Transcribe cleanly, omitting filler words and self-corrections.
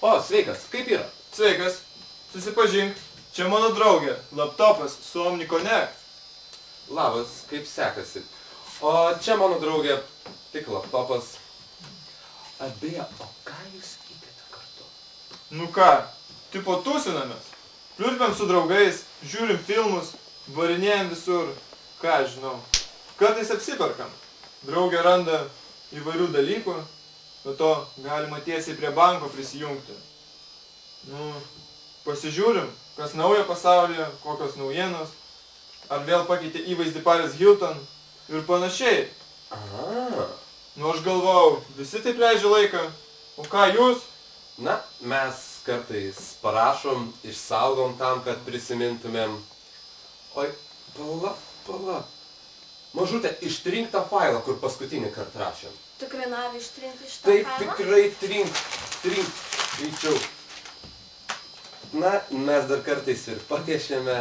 O, sveikas, kaip yra? Sveikas, susipažink, čia mano draugė, laptopas su OmniConnect. Labas, kaip sekasi? O čia mano draugė, tik laptopas. Beje, o ką jūs vykėte kartu? Nu ką, tipo tūsinamės. Pliurpiam su draugais, žiūrim filmus, varinėjam visur, ką žinau. Kartais apsiperkam. Draugė randa įvairių dalykų, be to galima tiesiai prie banko prisijungti. Nu, pasižiūrim, kas naujo pasaulyje, kokios naujienos, ar vėl pakeitė įvaizdį Paris Hilton ir panašiai. Aha. Nu, aš galvau, visi taip leidžia laiką, o ką jūs? Na, mes kartais parašom, išsaugom tam, kad prisimintumėm. Oi, pala. Mažutė, ištrink tą failą, kur paskutinį kartą rašėm. Tikrai nori ištrinti šitą Taip, failą? tikrai trink, greičiau. Na, mes dar kartais ir papiešėme.